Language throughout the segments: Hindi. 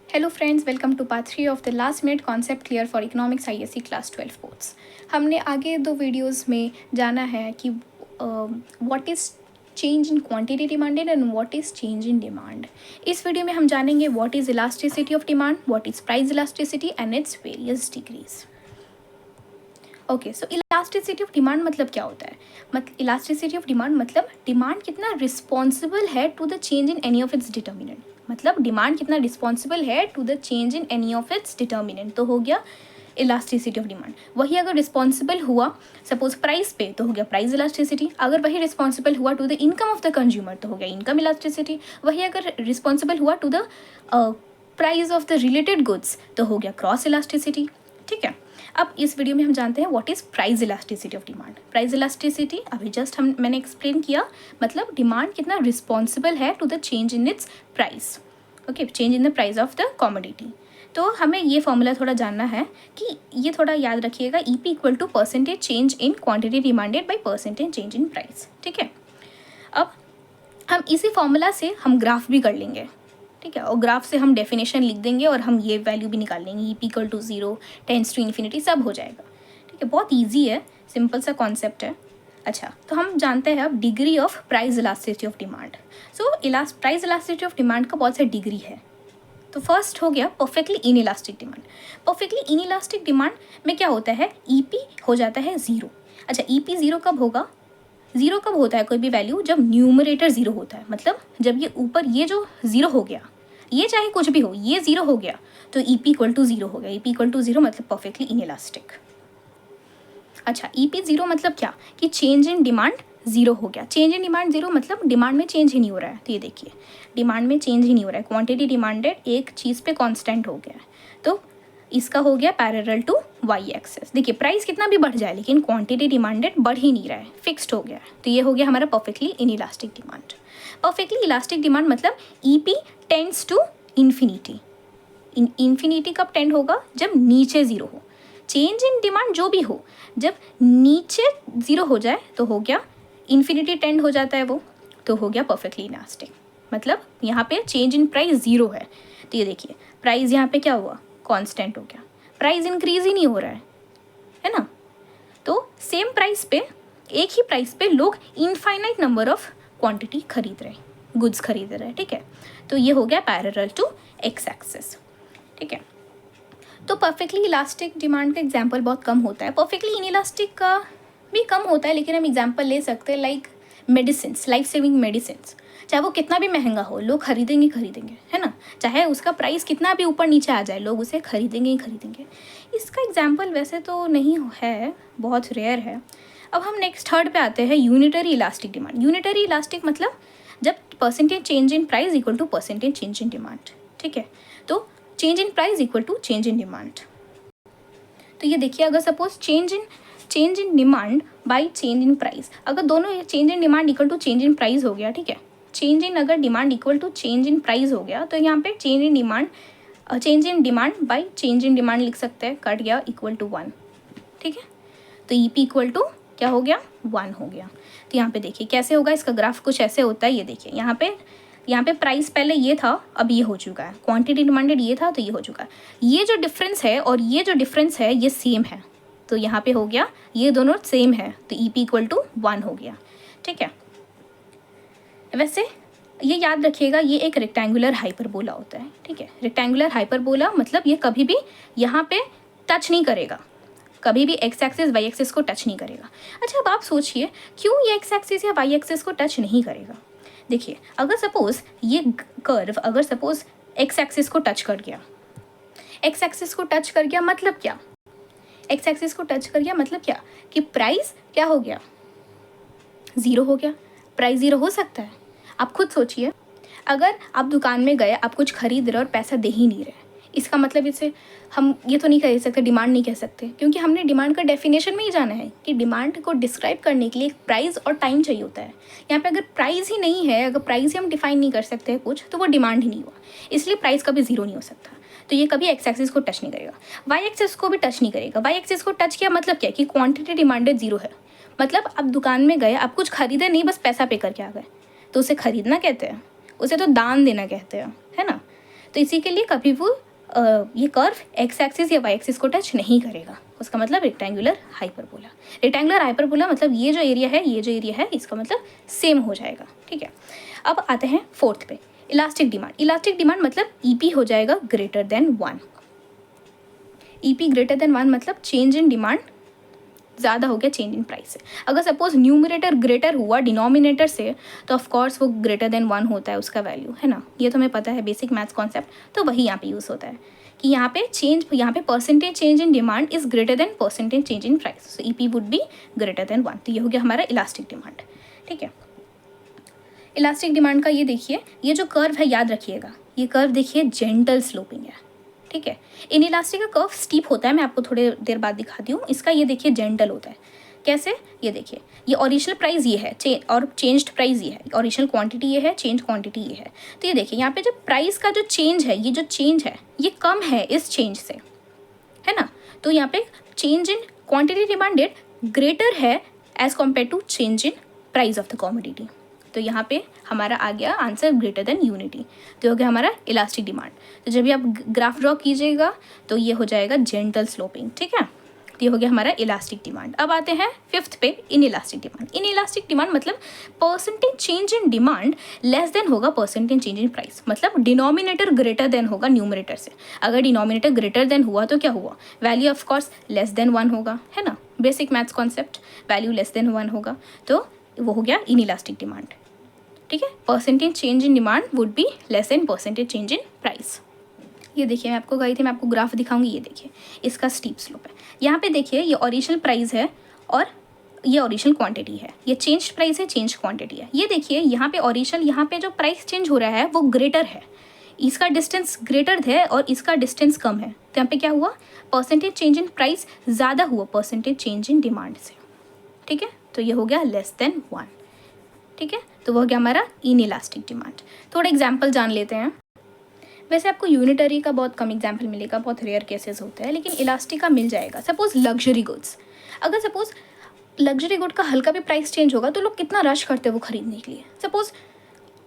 Hello friends, welcome to part 3 of the last minute concept clear for economics ISC class 12 boards. हमने आगे दो वीडियोस में जाना है कि what is change in quantity demanded and what is change in demand. इस वीडियो में हम जानेंगे what is elasticity of demand, what is price elasticity and its various degrees. Okay, so elasticity of demand मतलब क्या होता है? इलास्टिसिटी ऑफ डिमांड मतलब डिमांड कितना रिस्पॉन्सिबल है to the change in any of its determinant. मतलब डिमांड कितना रिस्पॉन्सिबल है to the change in any of its determinant, तो हो गया इलास्टिसिटी ऑफ डिमांड। वही अगर रिस्पॉन्सिबल हुआ सपोज प्राइस पे, तो हो गया प्राइस इलास्टिसिटी। अगर वही रिस्पॉन्सिबल हुआ to the income of the consumer, तो हो गया इनकम इलास्टिसिटी। वही अगर रिस्पॉन्सिबल हुआ to the price of the related goods, तो हो गया क्रॉस इलास्टिसिटी। ठीक है, अब इस वीडियो में हम जानते हैं what is price elasticity of demand. Price elasticity अभी जस्ट मैंने एक्सप्लेन किया, मतलब डिमांड कितना रिस्पॉन्सिबल है to the change in its price. Okay, change in the price of the commodity. तो हमें ये फॉर्मूला थोड़ा जानना है कि ये थोड़ा याद रखिएगा, EP equal to percentage change in quantity demanded by percentage change in price. ठीक है, अब हम इसी फॉर्मूला से हम ग्राफ भी कर लेंगे। ठीक है, और ग्राफ से हम डेफिनेशन लिख देंगे और हम ये वैल्यू भी निकाल लेंगे, EP equal to 0 tends to infinity, सब हो जाएगा। ठीक है, बहुत ईजी है, सिंपल सा कॉन्सेप्ट है। अच्छा, तो हम जानते हैं अब degree of price elasticity of demand. So price elasticity of demand का बहुत सा डिग्री है। तो फर्स्ट हो गया perfectly inelastic demand. Perfectly inelastic demand में क्या होता है, EP हो जाता है 0। अच्छा, EP 0 कब होगा? 0 कब होता है कोई भी वैल्यू? जब न्यूमरेटर 0 होता है, मतलब जब ये ऊपर ये जो 0 हो गया, ये चाहे कुछ भी हो, ये 0 हो गया तो EP इक्वल टू 0 हो गया। EP इक्वल टू 0 मतलब परफेक्टली इन इलास्टिक। अच्छा, EP 0 मतलब क्या कि चेंज इन डिमांड 0 हो गया। चेंज इन डिमांड 0 मतलब डिमांड में चेंज ही नहीं हो रहा है। तो ये देखिए, डिमांड में चेंज ही नहीं हो रहा है, क्वांटिटी डिमांडेड एक चीज़ पे कांस्टेंट हो गया है। तो इसका हो गया पैरेलल टू वाई एक्सेस। देखिए, प्राइस कितना भी बढ़ जाए लेकिन क्वांटिटी डिमांडेड बढ़ ही नहीं रहा है, फिक्स्ड हो गया है। तो ये हो गया हमारा perfectly inelastic demand. Perfectly elastic demand मतलब EP tends to infinity. Infinity कब टेंड होगा? जब नीचे 0 हो। चेंज इन डिमांड जो भी हो, जब नीचे 0 हो जाए तो हो गया इन्फिनिटी टेंड हो जाता है वो, तो हो गया परफेक्टली इलास्टिक। मतलब यहाँ पे चेंज इन प्राइस 0 है। तो ये देखिए, प्राइस यहाँ पे क्या हुआ? कांस्टेंट हो गया, प्राइस इंक्रीज ही नहीं हो रहा है ना। तो सेम प्राइस पे, एक ही प्राइस पे लोग इनफाइनाइट नंबर ऑफ क्वांटिटी खरीद रहे हैं, गुड्स खरीद रहे हैं। ठीक है, तो ये हो गया पैरेलल टू एक्स एक्सिस। ठीक है, तो परफेक्टली इलास्टिक डिमांड का एग्जांपल बहुत कम होता है, परफेक्टली इन इलास्टिक का भी कम होता है, लेकिन हम एग्जांपल ले सकते हैं like medicines, life saving medicines. चाहे वो कितना भी महंगा हो, लोग खरीदेंगे है ना। चाहे उसका प्राइस कितना भी ऊपर नीचे आ जाए, लोग उसे खरीदेंगे ही खरीदेंगे। इसका एग्जाम्पल वैसे तो नहीं है, बहुत रेयर है। अब हम नेक्स्ट थर्ड पे आते हैं, unitary elastic demand. Unitary elastic मतलब जब percentage change in price equal to percentage change in demand. ठीक है, तो change in price equal to change in demand. तो ये देखिए, अगर suppose change in demand by change in price, अगर दोनों change in demand equal to change in price हो गया, ठीक है, चेंज इन अगर demand equal to change in price हो गया, तो यहाँ पे change in demand by change in demand लिख सकते हैं, कट गया इक्वल टू 1। ठीक है, तो EP इक्वल टू क्या हो गया? 1 हो गया। तो यहाँ पे देखिए कैसे होगा, इसका ग्राफ कुछ ऐसे होता है। ये देखिए, यहाँ पे प्राइस पहले ये था, अब ये हो चुका है, क्वांटिटी डिमांडेड ये था तो ये हो चुका है। ये जो डिफरेंस है और ये जो डिफरेंस है ये सेम है, तो यहाँ पे हो गया ये दोनों सेम है, तो EP इक्वल टू 1 हो गया। ठीक है, वैसे ये याद रखिएगा, ये एक रेक्टेंगुलर हाइपरबोला होता है। ठीक है, रेक्टेंगुलर हाइपरबोला मतलब ये कभी भी यहाँ पे टच नहीं करेगा, कभी भी एक्स एक्सिस वाई एक्सिस को टच नहीं करेगा। अच्छा, अब आप सोचिए क्यों ये एक्स एक्सिस या वाई एक्सिस को टच नहीं करेगा। देखिए, अगर सपोज ये कर्व अगर सपोज एक्स एक्सिस को टच कर गया, एक्स एक्सिस को टच कर गया मतलब क्या? एक्स एक्सिस को टच कर गया मतलब क्या कि प्राइस क्या हो गया? 0 हो गया। प्राइस 0 हो सकता है? आप खुद सोचिए, अगर आप दुकान में गए, आप कुछ खरीद रहे और पैसा दे ही नहीं रहे, इसका मतलब इसे हम ये तो नहीं कह सकते, डिमांड नहीं कह सकते, क्योंकि हमने डिमांड का डेफिनेशन में ही जाना है कि डिमांड को डिस्क्राइब करने के लिए एक प्राइस और टाइम चाहिए होता है। यहाँ पे अगर प्राइस ही नहीं है, अगर प्राइस ही हम डिफाइन नहीं कर सकते हैं कुछ, तो वो डिमांड ही नहीं हुआ, इसलिए प्राइस कभी 0 नहीं हो सकता। तो ये कभी एक्स एक्सिस को टच नहीं करेगा, वाई एक्सिस को भी टच नहीं करेगा। वाई एक्सिस को टच किया मतलब क्या कि क्वांटिटी डिमांडेड 0 है, मतलब आप दुकान में गए, आप कुछ खरीदे नहीं, बस पैसा पे करके आ गए, तो उसे खरीदना कहते हैं, उसे तो दान देना कहते हैं, है ना। तो इसी के लिए कभी वो ये कर्व एक्स एक्सिस या वाई एक्सिस को टच नहीं करेगा, उसका मतलब रेक्टेंगुलर हाइपरबोला। रेक्टेंगुलर हाइपरबोला मतलब ये जो एरिया है, ये जो एरिया है, इसका मतलब सेम हो जाएगा, ठीक है। अब आते हैं फोर्थ पे, इलास्टिक डिमांड। इलास्टिक डिमांड मतलब ईपी हो जाएगा greater than 1। EP greater than 1 मतलब चेंज इन डिमांड ज़्यादा हो गया चेंज इन प्राइस से। अगर सपोज न्यूमरेटर ग्रेटर हुआ डिनोमिनेटर से, तो ऑफ कोर्स वो ग्रेटर देन 1 होता है उसका वैल्यू, है ना। ये तो हमें पता है, बेसिक मैथ्स कॉन्सेप्ट, तो वही यहाँ पे यूज़ होता है कि यहाँ पे percentage change in demand is greater than percentage change in price, so EP would be greater than 1। तो ये हो गया हमारा इलास्टिक डिमांड, ठीक है। इलास्टिक डिमांड का ये देखिए, ये जो कर्व है याद रखिएगा, ये कर्व देखिए जेंटल स्लोपिंग है, ठीक है। इन इलास्टिक का कर्व स्टीप होता है, मैं आपको थोड़ी देर बाद दिखाती हूँ। इसका ये देखिए जेंटल होता है, कैसे, ये देखिए, ये ओरिजिनल प्राइस ये है और चेंज्ड प्राइस ये है, ओरिजिनल क्वांटिटी ये है, चेंज क्वांटिटी ये है। तो ये देखिए यहाँ पे जो प्राइस का जो चेंज है, ये जो चेंज है ये कम है इस चेंज से, है ना। तो यहाँ पे change in quantity demanded greater है as compared to change in price of the commodity. तो यहाँ पे हमारा आ गया आंसर ग्रेटर देन यूनिटी, तो हो गया हमारा इलास्टिक डिमांड। तो जब भी आप ग्राफ ड्रॉ कीजिएगा तो ये हो जाएगा जेंटल स्लोपिंग, ठीक है। तो ये हो गया हमारा इलास्टिक डिमांड। अब आते हैं फिफ्थ पे, inelastic demand. Inelastic demand मतलब percentage change in demand less than होगा परसेंटेज चेंज इन प्राइस, मतलब डिनोमिनेटर ग्रेटर देन होगा न्यूमरेटर से। अगर डिनोमिनेटर ग्रेटर देन हुआ तो क्या हुआ, value of course less than 1 होगा, है ना, basic maths concept, value less than 1 होगा, तो वो हो गया इन इलास्टिक डिमांड, ठीक है। Percentage change in demand would be less than percentage change in price. ये देखिए, मैं आपको गई थी, मैं आपको ग्राफ दिखाऊंगी, ये देखिए इसका स्टीप स्लोप है। यहाँ पे देखिए ये ओरिजिनल प्राइस है और ये ओरिजिनल क्वांटिटी है, ये चेंज प्राइस है, चेंज क्वांटिटी है। ये देखिए यहाँ पे ओरिजिनल, यहाँ पे जो प्राइस चेंज हो रहा है वो ग्रेटर है, इसका डिस्टेंस ग्रेटर है और इसका डिस्टेंस कम है, तो यहाँ पे क्या हुआ, परसेंटेज चेंज इन प्राइस ज़्यादा हुआ परसेंटेज चेंज इन डिमांड से, ठीक है। तो ये हो गया लेस देन 1, ठीक है। तो वो हो गया हमारा इन इलास्टिक डिमांड। थोड़ा एग्जाम्पल जान लेते हैं। वैसे आपको यूनिटरी का बहुत कम एग्जाम्पल मिलेगा, बहुत रेयर केसेस होते हैं, लेकिन इलास्टिक का मिल जाएगा। सपोज लग्जरी गुड्स, अगर सपोज लग्जरी गुड का हल्का भी प्राइस चेंज होगा तो लोग कितना रश करते हैं वो खरीदने के लिए। सपोज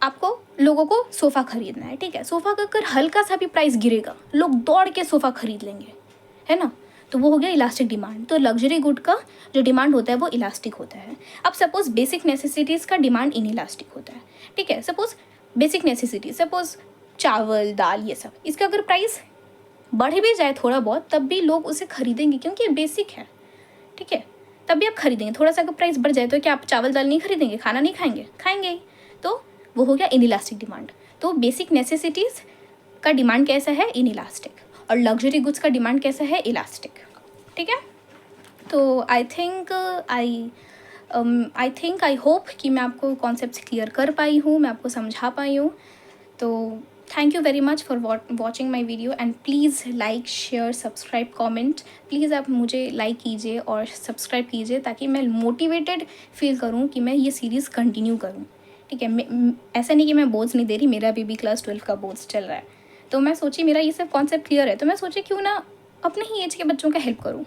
आपको लोगों को सोफ़ा खरीदना है, ठीक है, सोफ़ा का अगर हल्का सा भी प्राइस गिरेगा लोग दौड़ के सोफ़ा खरीद लेंगे, है ना। तो वो हो गया इलास्टिक डिमांड। तो लग्जरी गुड का जो डिमांड होता है वो इलास्टिक होता है। अब सपोज बेसिक नेसेसिटीज़ का डिमांड इन इलास्टिक होता है, ठीक है। सपोज बेसिक नेसेसिटीज, सपोज चावल दाल ये सब, इसका अगर प्राइस बढ़ भी जाए थोड़ा बहुत तब भी लोग उसे खरीदेंगे क्योंकि ये बेसिक है, ठीक है, तब भी आप खरीदेंगे। थोड़ा सा अगर प्राइस बढ़ जाए तो क्या आप चावल दाल नहीं खरीदेंगे, खाना नहीं खाएंगे, खाएंगे ही। तो वो हो गया इन इलास्टिक डिमांड। तो बेसिक नेसेसिटीज़ का डिमांड कैसा है, इन इलास्टिक, और लग्जरी गुड्स का डिमांड कैसा है, इलास्टिक, ठीक है। तो आई थिंक आई होप कि मैं आपको कॉन्सेप्ट्स क्लियर कर पाई हूँ, मैं आपको समझा पाई हूँ। तो thank you very much for watching my video and please like share subscribe comment, please आप मुझे लाइक कीजिए और सब्सक्राइब कीजिए ताकि मैं मोटिवेटेड फील करूँ कि मैं ये सीरीज़ कंटिन्यू करूँ, ठीक है। ऐसा नहीं कि मैं बोर्ड्स नहीं दे रही, मेरा भी क्लास 12 का बोर्ड्स चल रहा है, तो मैं सोची मेरा ये सब कॉन्सेप्ट क्लियर है, तो मैं सोची क्यों ना अपने ही एज के बच्चों का हेल्प करूँ।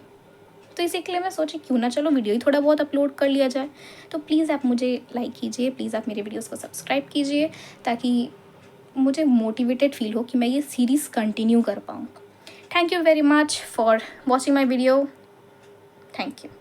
तो इसी के लिए मैं सोची क्यों ना चलो वीडियो ही थोड़ा बहुत अपलोड कर लिया जाए। तो प्लीज़ आप मुझे लाइक कीजिए, प्लीज़ आप मेरे वीडियोस को सब्सक्राइब कीजिए ताकि मुझे मोटिवेटेड फील हो कि मैं ये सीरीज़ कंटिन्यू कर पाऊँ। Thank you very much for watching my video, thank you.